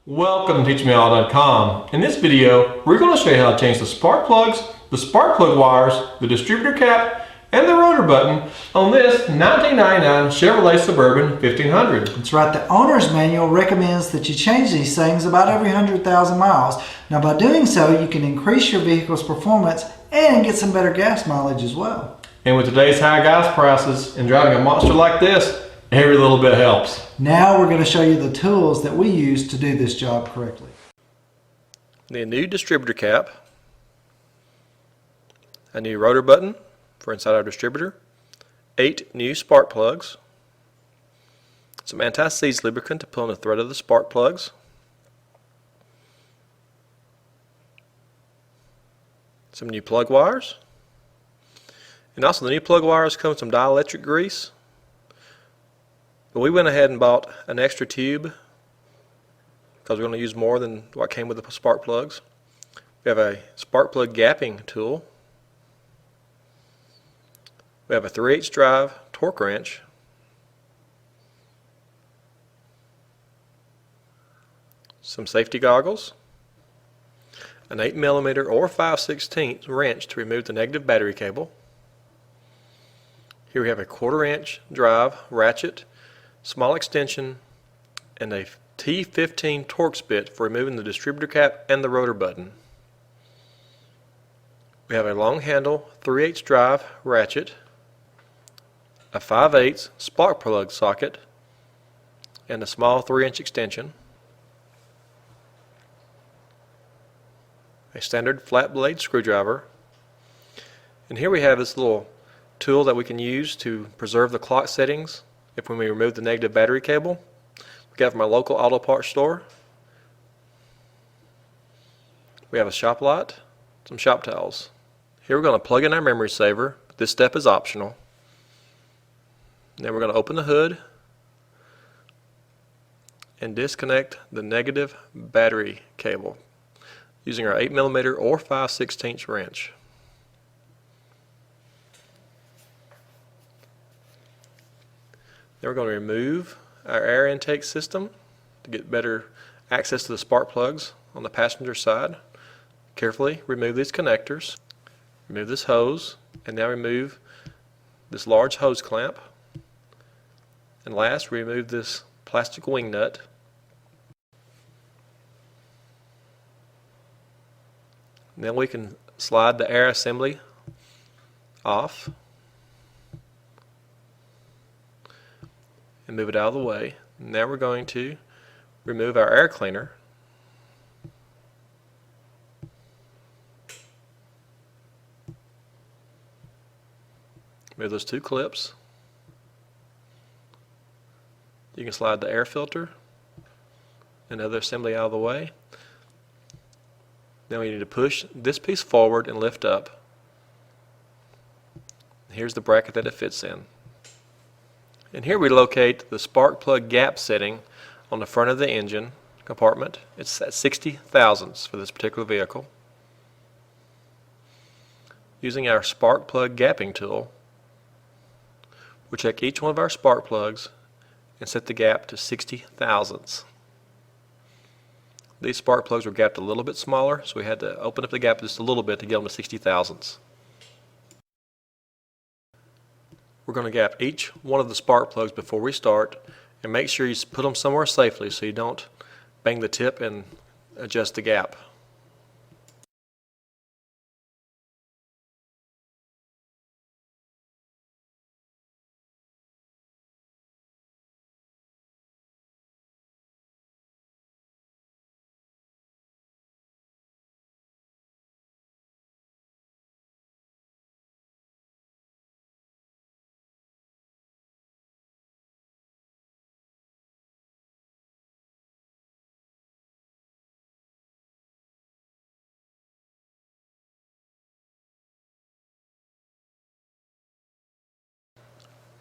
Welcome to teachmeall.com. In this video, we're going to show you how to change the spark plugs, the spark plug wires, the distributor cap, and the rotor button on this 1999 Chevrolet Suburban 1500. That's right, the owner's manual recommends that you change these things about every 100,000 miles. Now by doing so, you can increase your vehicle's performance and get some better gas mileage as well. And with today's high gas prices and driving a monster like this, every little bit helps. Now we're going to show you the tools that we use to do this job correctly. The new distributor cap, a new rotor button for inside our distributor, 8 new spark plugs, some anti-seize lubricant to put on the thread of the spark plugs, some new plug wires, and also the new plug wires come with some dielectric grease. But we went ahead and bought an extra tube because we're going to use more than what came with the spark plugs. We have a spark plug gapping tool. We have a 3/8 drive torque wrench. Some safety goggles. An 8mm or 5/16 wrench to remove the negative battery cable. Here we have a 1/4" drive ratchet, small extension, and a T15 Torx bit for removing the distributor cap and the rotor button. We have a long handle 3/8 drive ratchet, a 5/8 spark plug socket, and a small 3" extension, a standard flat blade screwdriver, and here we have this little tool that we can use to preserve the clock settings if when we remove the negative battery cable. We got it from our local auto parts store. We have a shop light, some shop towels. Here we're going to plug in our memory saver, but this step is optional. Then we're going to open the hood and disconnect the negative battery cable using our 8mm or 5/16 wrench. Then we're going to remove our air intake system to get better access to the spark plugs on the passenger side. Carefully remove these connectors, remove this hose, and now remove this large hose clamp. And last, remove this plastic wing nut. And then we can slide the air assembly off and move it out of the way. Now we're going to remove our air cleaner. Move those 2 clips. You can slide the air filter and other assembly out of the way. Then we need to push this piece forward and lift up. Here's the bracket that it fits in. And here we locate the spark plug gap setting on the front of the engine compartment. It's at 60 thousandths for this particular vehicle. Using our spark plug gapping tool, we'll check each one of our spark plugs and set the gap to 60 thousandths. These spark plugs were gapped a little bit smaller, so we had to open up the gap just a little bit to get them to 60 thousandths. We're going to gap each one of the spark plugs before we start, and make sure you put them somewhere safely so you don't bang the tip and adjust the gap.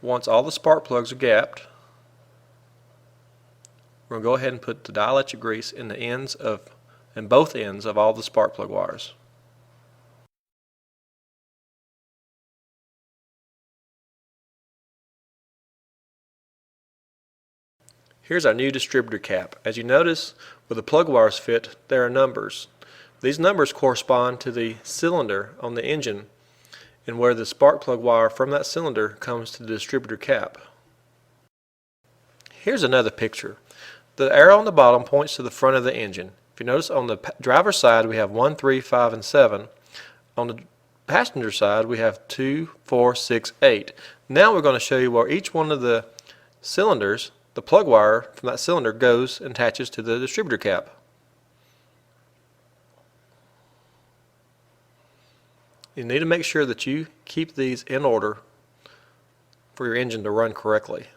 Once all the spark plugs are gapped, we're going to go ahead and put the dielectric grease in both ends of all the spark plug wires. Here's our new distributor cap. As you notice, where the plug wires fit, there are numbers. These numbers correspond to the cylinder on the engine and where the spark plug wire from that cylinder comes to the distributor cap. Here's another picture. The arrow on the bottom points to the front of the engine. If you notice, on the driver's side we have 1, 3, 5, and 7. On the passenger side we have 2, 4, 6, 8. Now we're going to show you where each one of the cylinders, the plug wire from that cylinder, goes and attaches to the distributor cap. You need to make sure that you keep these in order for your engine to run correctly.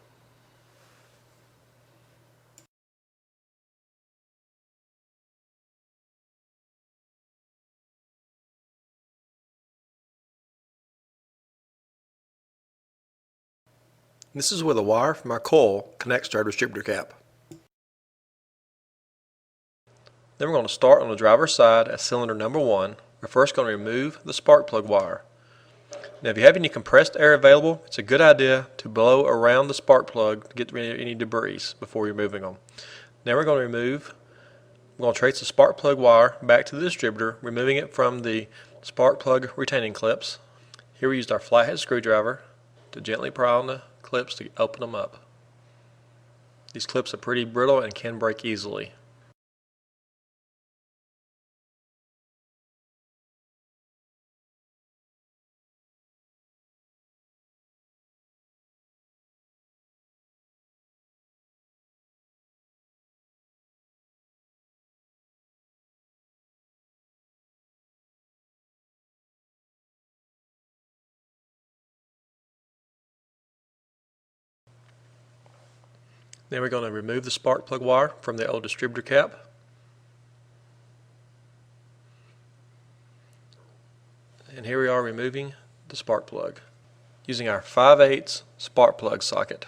This is where the wire from our coil connects to our distributor cap. Then we're going to start on the driver's side at cylinder number 1. We're first going to remove the spark plug wire. Now if you have any compressed air available, it's a good idea to blow around the spark plug to get rid of any debris before you're moving them. Now we're going to trace the spark plug wire back to the distributor, removing it from the spark plug retaining clips. Here we used our flathead screwdriver to gently pry on the clips to open them up. These clips are pretty brittle and can break easily. Then we're going to remove the spark plug wire from the old distributor cap. And here we are removing the spark plug using our 5/8 spark plug socket.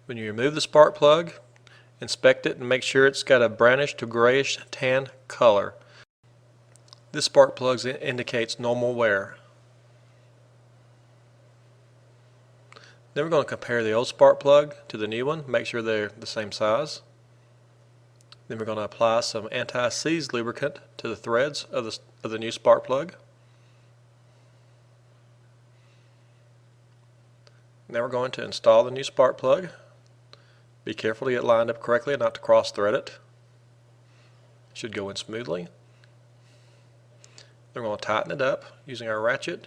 When you remove the spark plug, inspect it and make sure it's got a brownish to grayish tan color. This spark plug indicates normal wear. Then we're going to compare the old spark plug to the new one, make sure they're the same size. Then we're going to apply some anti-seize lubricant to the threads of the new spark plug. Now we're going to install the new spark plug. Be careful to get lined up correctly and not to cross thread it. It should go in smoothly. Then we're going to tighten it up using our ratchet.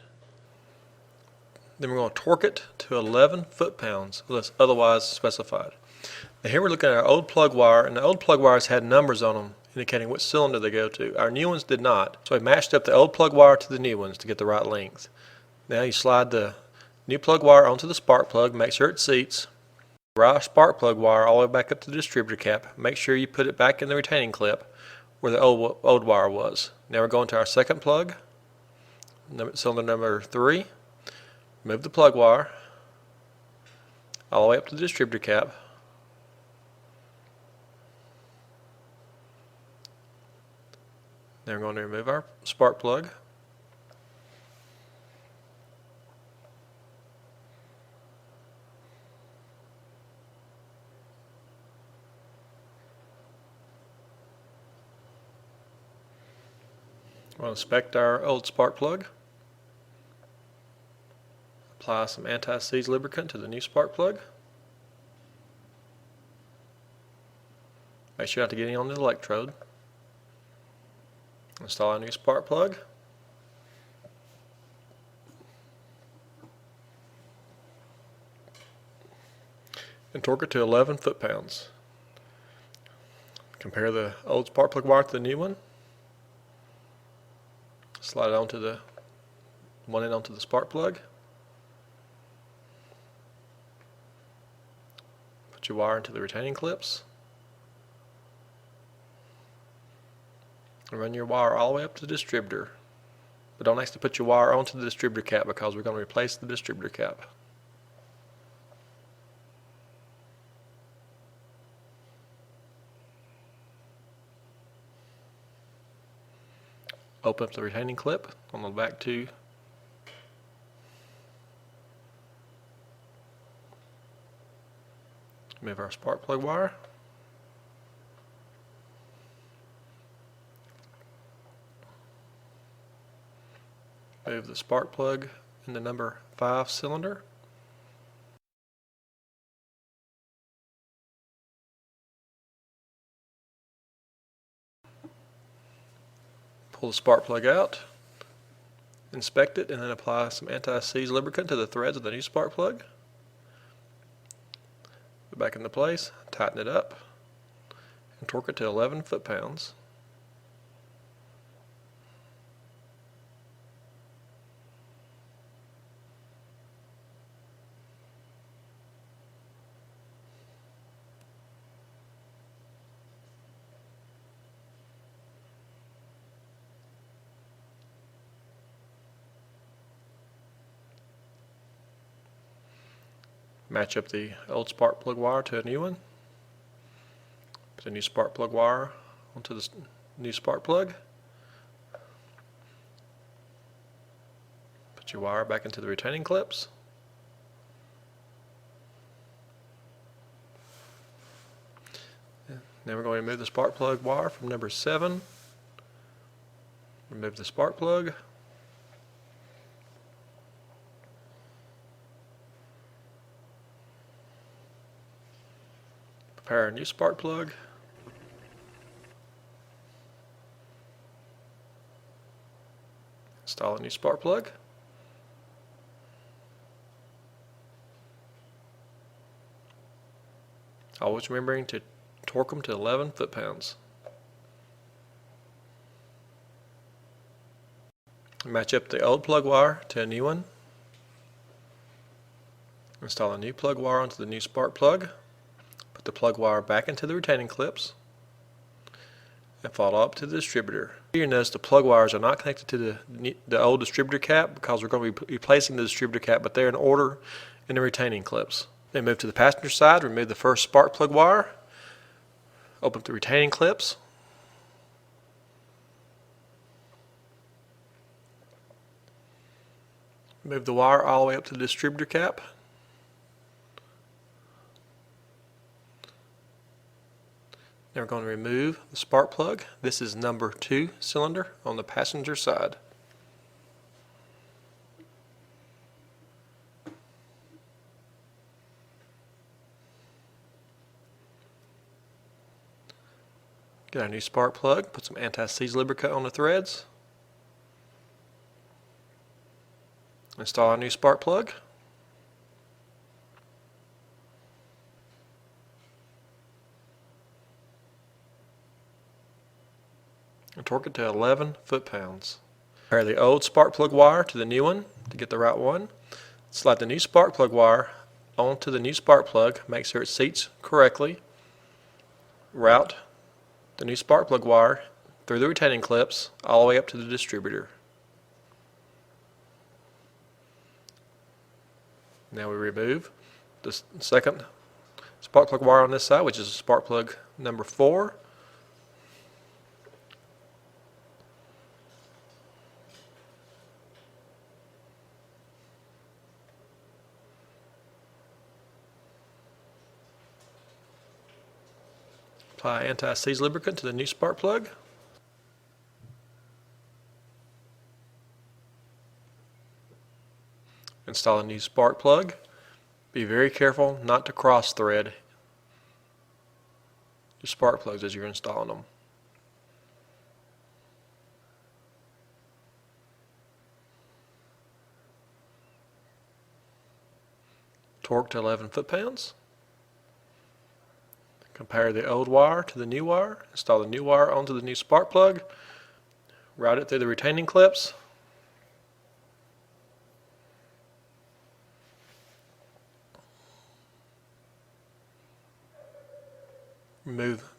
Then we're going to torque it to 11 foot-pounds unless otherwise specified. Now here we're looking at our old plug wire, and the old plug wires had numbers on them indicating which cylinder they go to. Our new ones did not, so I matched up the old plug wire to the new ones to get the right length. Now you slide the new plug wire onto the spark plug, make sure it seats. Route our spark plug wire all the way back up to the distributor cap. Make sure you put it back in the retaining clip where the old wire was. Now we're going to our second plug, cylinder number 3. Remove the plug wire all the way up to the distributor cap. Then we're going to remove our spark plug. We'll inspect our old spark plug. Apply some anti-seize lubricant to the new spark plug. Make sure not to get any on the electrode. Install our new spark plug. And torque it to 11 foot-pounds. Compare the old spark plug wire to the new one. Slide it onto the one end onto the spark plug. Put your wire into the retaining clips. And run your wire all the way up to the distributor. But don't actually put your wire onto the distributor cap because we're going to replace the distributor cap. Open up the retaining clip on the back two. Move our spark plug wire. Move the spark plug in the number 5 cylinder. Pull the spark plug out, inspect it, and then apply some anti-seize lubricant to the threads of the new spark plug. Put it back into place, tighten it up, and torque it to 11 foot-pounds. Match up the old spark plug wire to a new one. Put the new spark plug wire onto the new spark plug. Put your wire back into the retaining clips. Now we're going to remove the spark plug wire from number 7. Remove the spark plug. Prepare a new spark plug. Install a new spark plug. Always remembering to torque them to 11 foot-pounds. Match up the old plug wire to a new one. Install a new plug wire onto the new spark plug. Put the plug wire back into the retaining clips and follow up to the distributor. You'll notice the plug wires are not connected to the old distributor cap because we're going to be replacing the distributor cap, but they're in order in the retaining clips. Then move to the passenger side, remove the first spark plug wire, open up the retaining clips, move the wire all the way up to the distributor cap. Now we're going to remove the spark plug. This is number 2 cylinder on the passenger side. Get our new spark plug, put some anti-seize lubricant on the threads. Install our new spark plug. And torque it to 11 foot-pounds. Pair the old spark plug wire to the new one to get the right one. Slide the new spark plug wire onto the new spark plug. Make sure it seats correctly. Route the new spark plug wire through the retaining clips all the way up to the distributor. Now we remove the second spark plug wire on this side, which is spark plug number 4. Apply anti-seize lubricant to the new spark plug. Install a new spark plug. Be very careful not to cross thread your spark plugs as you're installing them. Torque to 11 foot-pounds. Compare the old wire to the new wire. Install the new wire onto the new spark plug. Route it through the retaining clips. Remove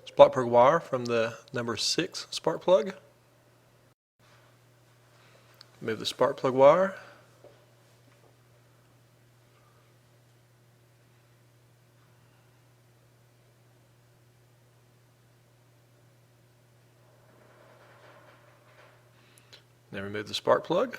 spark plug wire from the number 6 spark plug. Move the spark plug wire. Then remove the spark plug.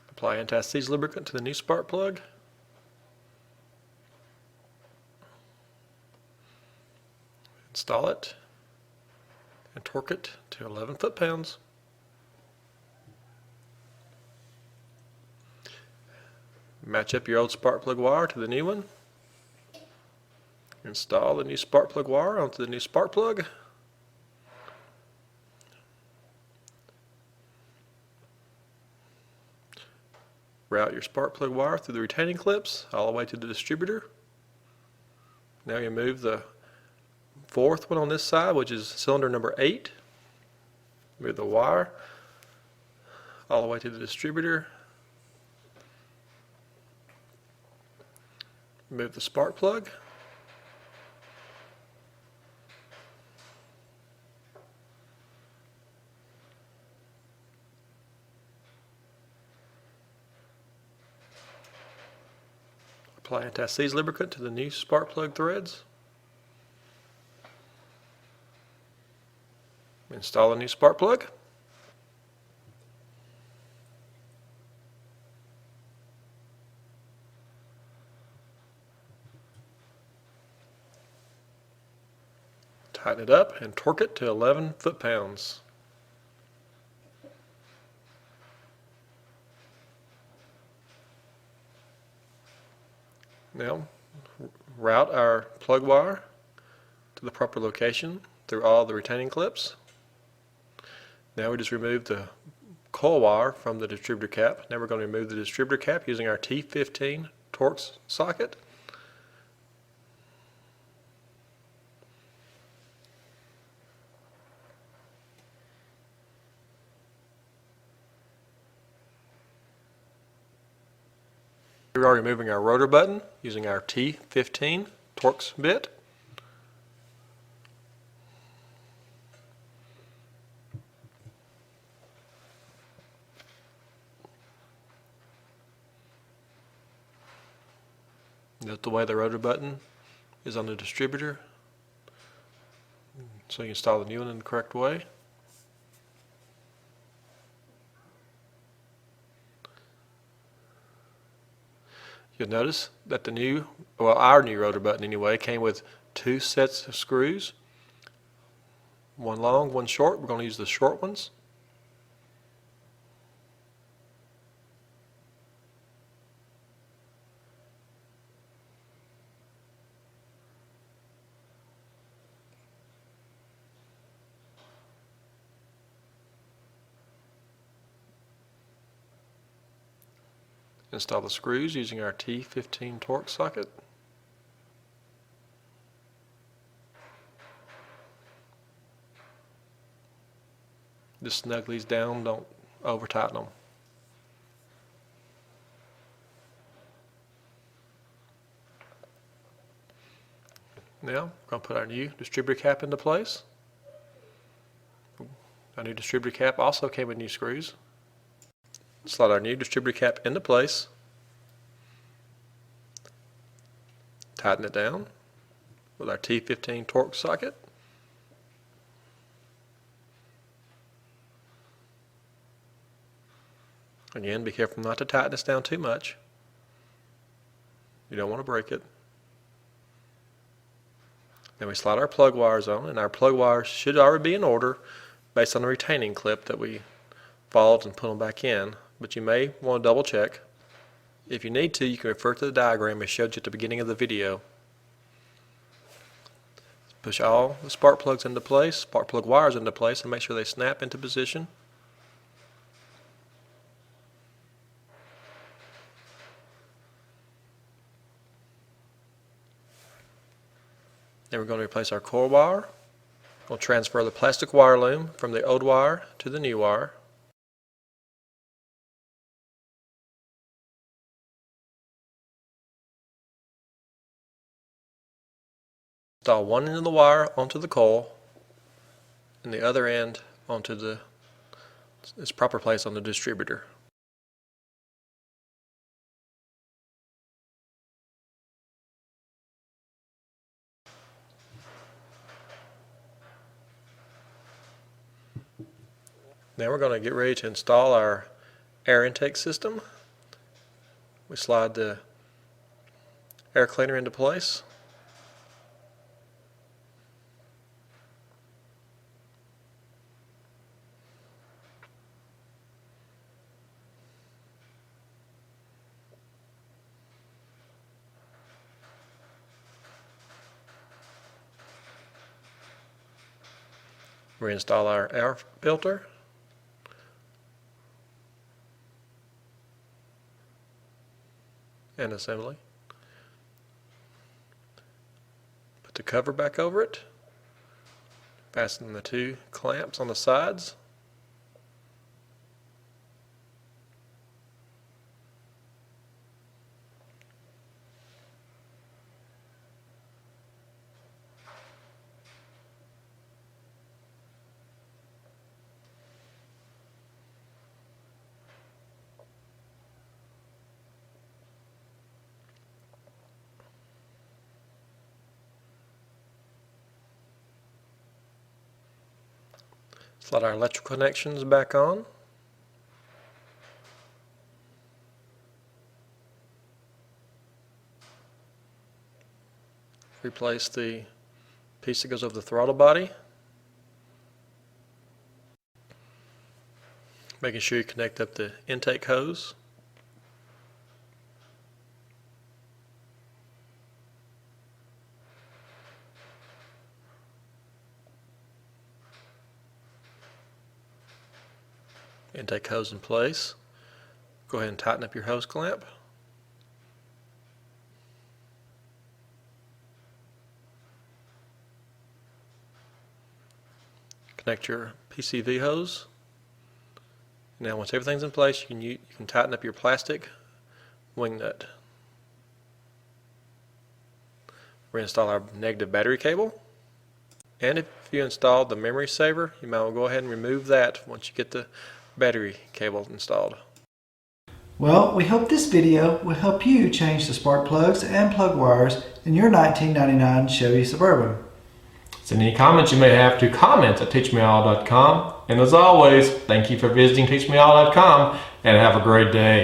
Apply anti-seize lubricant to the new spark plug. Install it and torque it to 11 foot-pounds. Match up your old spark plug wire to the new one. Install the new spark plug wire onto the new spark plug. Route your spark plug wire through the retaining clips all the way to the distributor. Now you move the fourth one on this side, which is cylinder number 8. Move the wire all the way to the distributor. Move the spark plug. Apply anti-seize lubricant to the new spark plug threads. Install a new spark plug. Tighten it up and torque it to 11 foot-pounds. Now, route our plug wire to the proper location through all the retaining clips. Now we just remove the coil wire from the distributor cap. Now we're going to remove the distributor cap using our T15 Torx socket. We are removing our rotor button using our T15 Torx bit. Note the way the rotor button is on the distributor, so you install the new one in the correct way. You'll notice that our new rotor button anyway, came with 2 sets of screws. One long, one short. We're going to use the short ones. Install the screws using our T15 Torx socket. Just snug these down, don't over tighten them. Now, we're going to put our new distributor cap into place. Our new distributor cap also came with new screws. Slide our new distributor cap into place. Tighten it down with our T15 Torx socket. Again, be careful not to tighten this down too much. You don't want to break it. Then we slide our plug wires on, and our plug wires should already be in order based on the retaining clip that we followed and put them back in, but you may want to double check. If you need to, you can refer to the diagram I showed you at the beginning of the video. Push all the spark plugs into place, spark plug wires into place, and make sure they snap into position. Then we're going to replace our coil wire. We'll transfer the plastic wire loom from the old wire to the new wire. Install one end of the wire onto the coil and the other end onto the its proper place on the distributor. Now we're going to get ready to install our air intake system. We slide the air cleaner into place. Reinstall our air filter. And assembly. Put the cover back over it. Fasten the two clamps on the sides. Slide our electrical connections back on. Replace the piece that goes over the throttle body. Making sure you connect up the intake hose. Intake hose in place. Go ahead and tighten up your hose clamp. Connect your PCV hose. Now once everything's in place, you can tighten up your plastic wing nut. Reinstall our negative battery cable. And if you installed the memory saver, you might well go ahead and remove that once you get the battery cable installed. Well, we hope this video will help you change the spark plugs and plug wires in your 1999 Chevy Suburban. Send any comments you may have to comments@teachmeall.com. And as always, thank you for visiting teachmeall.com and have a great day.